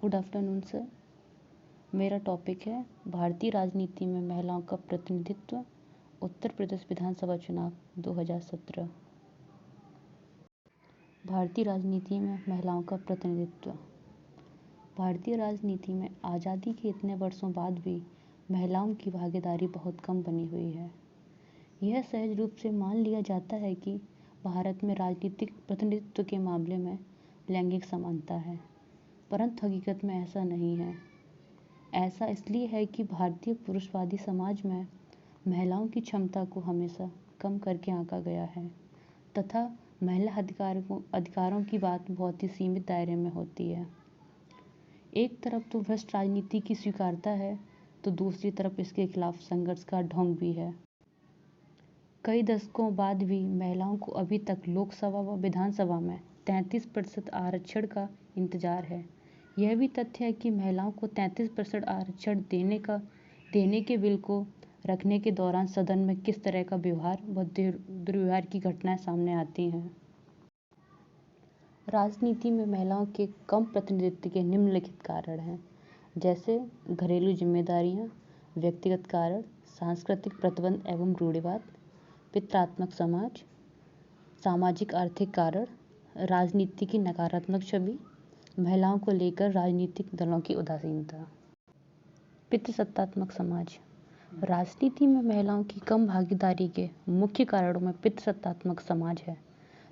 Good afternoon sir. मेरा topic है भारतीय राजनीति में महिलाओं का प्रतिनिधित्व, उत्तर प्रदेश विधानसभा चुनाव 2017। भारतीय राजनीति में महिलाओं का प्रतिनिधित्व। भारतीय राजनीति में आज़ादी के इतने वर्षों बाद भी महिलाओं की भागीदारी बहुत कम बनी हुई है। यह सहज रूप से मान लिया जाता है कि भारत में राजनीतिक प्रतिनिधित्व के मामले में लैंगिक समानता है, परंतु हकीकत में ऐसा नहीं है। ऐसा इसलिए है कि भारतीय पुरुषवादी समाज में महिलाओं की क्षमता को हमेशा कम करके आंका गया है तथा महिला अधिकारों की बात बहुत ही सीमित दायरे में होती है। एक तरफ तो भ्रष्ट राजनीति की स्वीकारता है तो दूसरी तरफ इसके खिलाफ संघर्ष का ढोंग भी है। कई दशकों बाद भी महिलाओं को अभी तक लोकसभा व विधानसभा में 33% आरक्षण का इंतजार है। यह भी तथ्य है कि महिलाओं को 33% आरक्षण देने के बिल को रखने के दौरान सदन में किस तरह का व्यवहार व दुर्व्यवहार की घटनाएं सामने आती हैं। राजनीति में महिलाओं के कम प्रतिनिधित्व के निम्नलिखित कारण हैं, जैसे घरेलू जिम्मेदारियां, व्यक्तिगत कारण, सांस्कृतिक प्रतिबंध एवं रूढ़िवाद, पितृत्वात्मक समाज, सामाजिक आर्थिक कारण, राजनीति की नकारात्मक छवि, महिलाओं को लेकर राजनीतिक दलों की उदासीनता। पितृसत्तात्मक समाज। राजनीति में महिलाओं की कम भागीदारी के मुख्य कारणों में पितृसत्तात्मक समाज है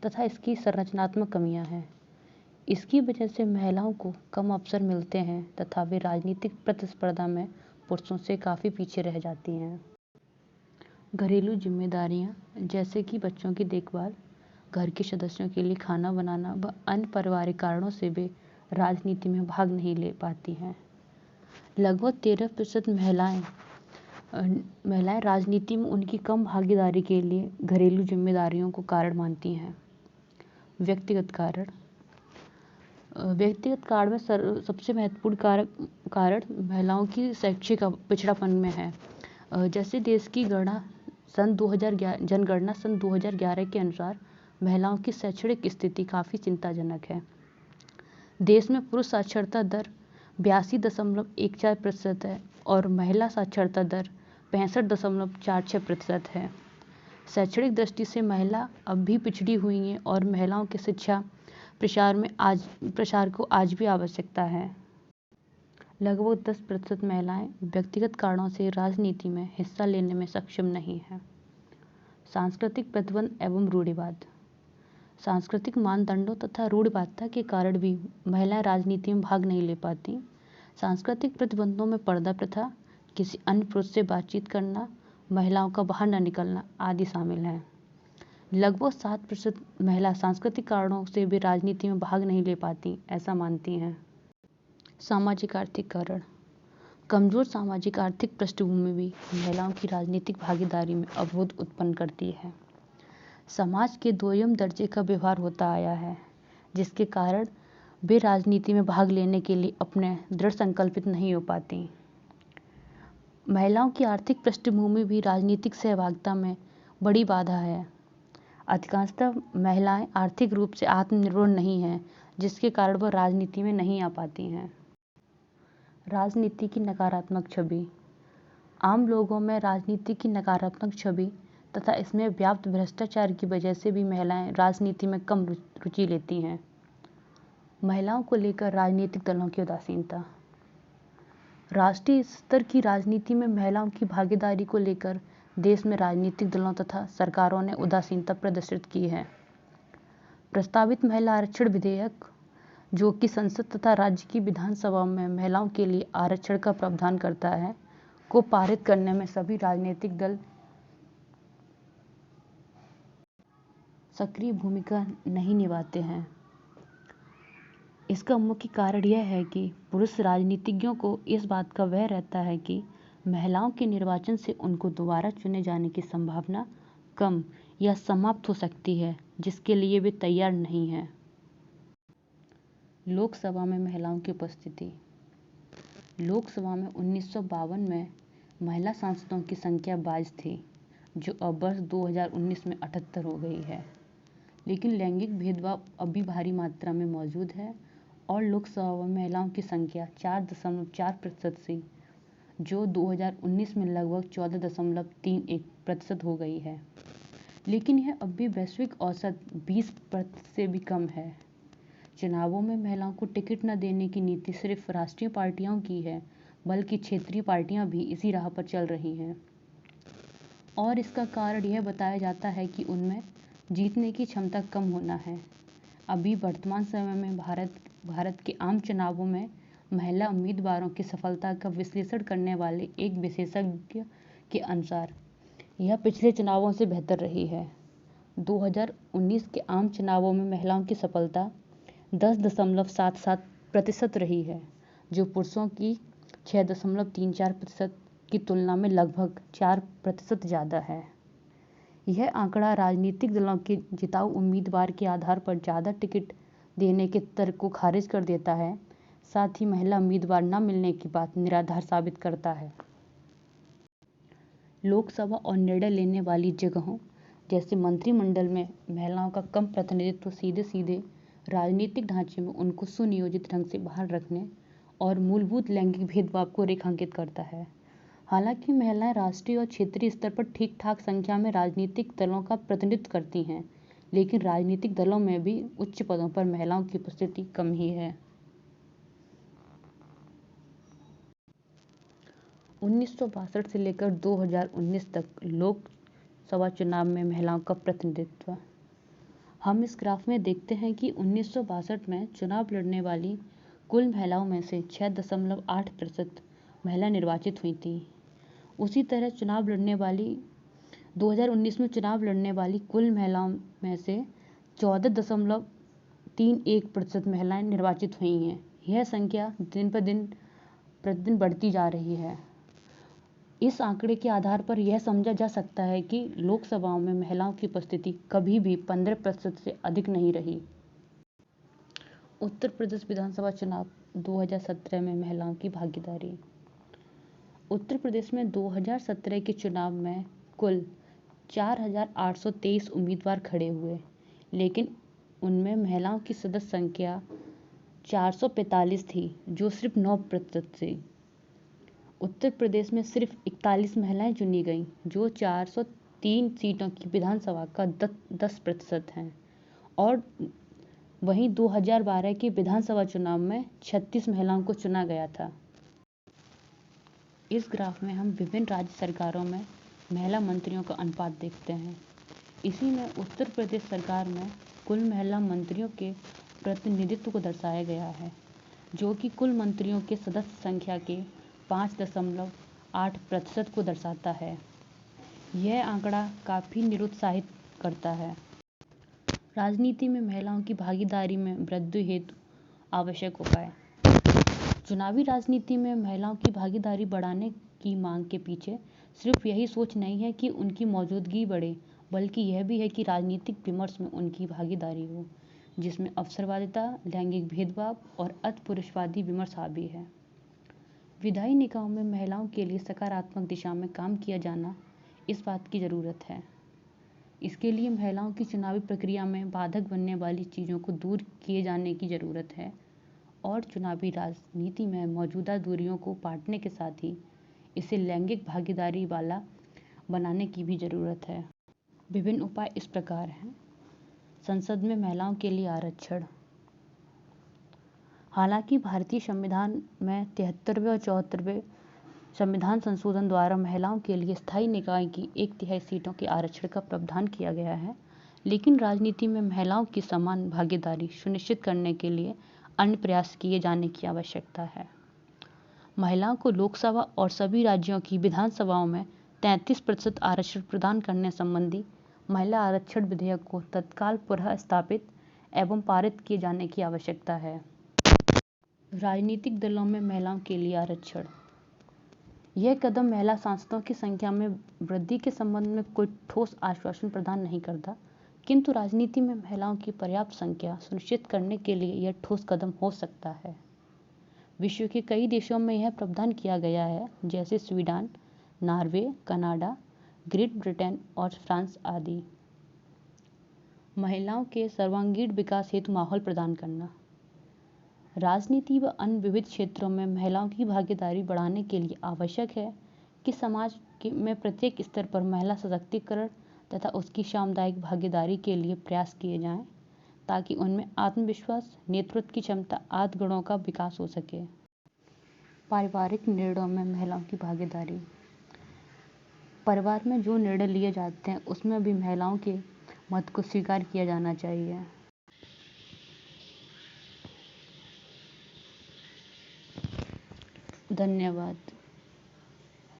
तथा इसकी संरचनात्मक कमियां हैं। इसकी वजह से महिलाओं को कम अवसर मिलते हैं तथा वे राजनीतिक प्रतिस्पर्धा में पुरुषों से काफ़ी पीछे रह जाती हैं। घरेलू जिम्मेदारियां, जैसे कि बच्चों की देखभाल, घर के सदस्यों के लिए खाना बनाना व अन्य पारिवारिक कारणों से वे राजनीति में भाग नहीं ले पाती हैं। लगभग 13% महिलाएं राजनीति में उनकी कम भागीदारी के लिए घरेलू जिम्मेदारियों को कारण मानती हैं। व्यक्तिगत कारण। व्यक्तिगत कारण में सबसे महत्वपूर्ण कारण महिलाओं की शैक्षिक पिछड़ापन में है। जैसे देश की जनगणना सन 2011 के अनुसार महिलाओं की शैक्षणिक स्थिति काफ़ी चिंताजनक है। देश में पुरुष साक्षरता दर 82.14% है और महिला साक्षरता दर 65.46% है। शैक्षणिक दृष्टि से महिला अब भी पिछड़ी हुई हैं और महिलाओं के शिक्षा प्रसार को आज भी आवश्यकता है। लगभग 10% महिलाएं व्यक्तिगत कारणों से राजनीति में हिस्सा लेने में सक्षम नहीं हैं। सांस्कृतिक प्रतिबंध एवं रूढ़िवाद। सांस्कृतिक मानदंडों तथा रूढ़िवादिता के कारण भी महिलाएं राजनीति में भाग नहीं ले पाती। सांस्कृतिक प्रतिबंधों में पर्दा प्रथा, किसी अन्य पुरुष से बातचीत करना, महिलाओं का बाहर न निकलना आदि शामिल हैं। लगभग 7% महिला सांस्कृतिक कारणों से भी राजनीति में भाग नहीं ले पाती, ऐसा मानती हैं। सामाजिक आर्थिक कारण। कमजोर सामाजिक आर्थिक पृष्ठभूमि भी महिलाओं की राजनीतिक भागीदारी में अवरोध उत्पन्न करती है। समाज के दोयम दर्जे का व्यवहार होता आया है, जिसके कारण वे राजनीति में भाग लेने के लिए अपने दृढ़ संकल्पित नहीं हो पाती। महिलाओं की आर्थिक पृष्ठभूमि भी राजनीतिक सहभागिता में बड़ी बाधा है। अधिकांशतः महिलाएं आर्थिक रूप से आत्मनिर्भर नहीं हैं, जिसके कारण वह राजनीति में नहीं आ पाती हैं। राजनीति की नकारात्मक छवि। आम लोगों में राजनीति की नकारात्मक छवि तथा इसमें व्याप्त भ्रष्टाचार की वजह से भी महिलाएं राजनीति में कम रुचि लेती हैं। महिलाओं को लेकर राजनीतिक दलों की उदासीनता। राष्ट्रीय स्तर की राजनीति में महिलाओं की भागीदारी को लेकर देश में राजनीतिक दलों तथा सरकारों ने उदासीनता प्रदर्शित की है। प्रस्तावित महिला आरक्षण विधेयक, जो कि संसद तथा राज्य की विधानसभा में महिलाओं के लिए आरक्षण का प्रावधान करता है, को पारित करने में सभी राजनीतिक दल सक्रिय भूमिका नहीं निभाते हैं। इसका मुख्य कारण यह है कि पुरुष राजनीतिज्ञों को इस बात का भय रहता है कि महिलाओं के निर्वाचन से उनको दोबारा चुने जाने की संभावना कम या समाप्त हो सकती है, जिसके लिए वे तैयार नहीं हैं। लोकसभा में महिलाओं की उपस्थिति। लोकसभा में 1952 में महिला सांसदों की संख्या 22 थी, जो अब वर्ष 2019 में 78 हो गई है। लेकिन लैंगिक भेदभाव अब भी भारी मात्रा में मौजूद है और लोकसभा में महिलाओं की संख्या 4.4% से जो 2019 में लगभग 14.31% हो गई है, लेकिन यह अब भी वैश्विक औसत 20% से भी कम है। चुनावों में महिलाओं को टिकट न देने की नीति सिर्फ राष्ट्रीय पार्टियों की है, बल्कि क्षेत्रीय पार्टियां भी इसी राह पर चल रही हैं। और इसका कारण यह बताया जाता है कि उनमें जीतने की क्षमता कम होना है। अभी वर्तमान समय में भारत के आम चुनावों में महिला उम्मीदवारों की सफलता का विश्लेषण करने वाले एक विशेषज्ञ के अनुसार यह पिछले चुनावों से बेहतर रही है। 2019 के आम चुनावों में महिलाओं की सफलता 10.77% रही है, जो पुरुषों की 6.34% की तुलना में लगभग 4% ज़्यादा है। यह आंकड़ा राजनीतिक दलों के जिताऊ उम्मीदवार के आधार पर ज़्यादा टिकट देने के तर्क को खारिज कर देता है, साथ ही महिला उम्मीदवार न मिलने की बात निराधार साबित करता है। लोकसभा और निर्णय लेने वाली जगहों जैसे मंत्रिमंडल में महिलाओं का कम प्रतिनिधित्व सीधे राजनीतिक ढांचे में उनको सुनियोजित ढंग से बाहर रखने और मूलभूत लैंगिक भेदभाव को रेखांकित करता है। हालांकि महिलाएं राष्ट्रीय और क्षेत्रीय स्तर पर ठीक ठाक संख्या में राजनीतिक दलों का प्रतिनिधित्व करती हैं, लेकिन राजनीतिक दलों में भी उच्च पदों पर महिलाओं की उपस्थिति कम ही है। 1962 से लेकर 2019 तक लोकसभा चुनाव में महिलाओं का प्रतिनिधित्व। हम इस ग्राफ में देखते हैं कि 1962 में चुनाव लड़ने वाली कुल महिलाओं में से 6.8% महिला निर्वाचित हुई थी। उसी तरह 2019 में चुनाव लड़ने वाली कुल महिलाओं में से 14.31% महिलाएं निर्वाचित हुई हैं। यह संख्या दिन प्रतिदिन बढ़ती जा रही है। इस आंकड़े के आधार पर यह समझा जा सकता है कि लोकसभाओं में महिलाओं की उपस्थिति कभी भी 15% से अधिक नहीं रही। उत्तर प्रदेश विधानसभा चुनाव 2017 में महिलाओं की भागीदारी। उत्तर प्रदेश में 2017 के चुनाव में कुल 4,823 उम्मीदवार खड़े हुए, लेकिन उनमें महिलाओं की सदस्य संख्या 445 थी, जो सिर्फ 9% थी। उत्तर प्रदेश में सिर्फ 41 महिलाएं चुनी गईं, जो 403 सीटों की विधानसभा का 10% हैं, और वहीं 2012 के विधानसभा चुनाव में 36 महिलाओं को चुना गया था। इस ग्राफ में हम विभिन्न राज्य सरकारों में महिला मंत्रियों का अनुपात देखते हैं। इसी में उत्तर प्रदेश सरकार में कुल महिला मंत्रियों के प्रतिनिधित्व को दर्शाया गया है, जो कि कुल मंत्रियों के सदस्य संख्या के 5.8% को दर्शाता है। यह आंकड़ा काफी निरुत्साहित करता है। राजनीति में महिलाओं की भागीदारी में वृद्धि हेतु आवश्यक उपाय। चुनावी राजनीति में महिलाओं की भागीदारी बढ़ाने की मांग के पीछे सिर्फ यही सोच नहीं है कि उनकी मौजूदगी बढ़े, बल्कि यह भी है कि राजनीतिक विमर्श में उनकी भागीदारी हो, जिसमें अवसरवादिता, लैंगिक भेदभाव और अतिपुरुषवादी विमर्श हावी है। विधायी निकायों में महिलाओं के लिए सकारात्मक दिशा में काम किया जाना, इस बात की ज़रूरत है। इसके लिए महिलाओं की चुनावी प्रक्रिया में बाधक बनने वाली चीज़ों को दूर किए जाने की ज़रूरत है, और चुनावी राजनीति में मौजूदा दूरियों को पाटने के साथ ही इसे लैंगिक भागीदारी वाला बनाने की भी ज़रूरत है। विभिन्न उपाय इस प्रकार हैं। संसद में महिलाओं के लिए आरक्षण। हालांकि भारतीय संविधान में 73वें और 74वें संविधान संशोधन द्वारा महिलाओं के लिए स्थायी निकाय की 1/3 सीटों के आरक्षण का प्रावधान किया गया है, लेकिन राजनीति में महिलाओं की समान भागीदारी सुनिश्चित करने के लिए अन्य प्रयास किए जाने की आवश्यकता है। महिलाओं को लोकसभा और सभी राज्यों की विधानसभाओं में 33% आरक्षण प्रदान करने संबंधी महिला आरक्षण विधेयक को तत्काल पुनः स्थापित एवं पारित किए जाने की आवश्यकता है। राजनीतिक दलों में महिलाओं के लिए आरक्षण। यह कदम महिला सांसदों की संख्या में वृद्धि के संबंध में कोई ठोस आश्वासन प्रदान नहीं करता, किंतु राजनीति में महिलाओं की पर्याप्त संख्या सुनिश्चित करने के लिए यह ठोस कदम हो सकता है। विश्व के कई देशों में यह प्रावधान किया गया है, जैसे Sweden, Norway, Canada, great Britain और फ्रांस आदि। महिलाओं के सर्वांगीण विकास हेतु माहौल प्रदान करना। राजनीति व अन्य विविध क्षेत्रों में महिलाओं की भागीदारी बढ़ाने के लिए आवश्यक है कि समाज में प्रत्येक स्तर पर महिला सशक्तिकरण तथा उसकी सामुदायिक भागीदारी के लिए प्रयास किए जाएं, ताकि उनमें आत्मविश्वास, नेतृत्व की क्षमता आदि गुणों का विकास हो सके। पारिवारिक निर्णयों में महिलाओं की भागीदारी। परिवार में जो निर्णय लिए जाते हैं उसमें भी महिलाओं के मत को स्वीकार किया जाना चाहिए। धन्यवाद।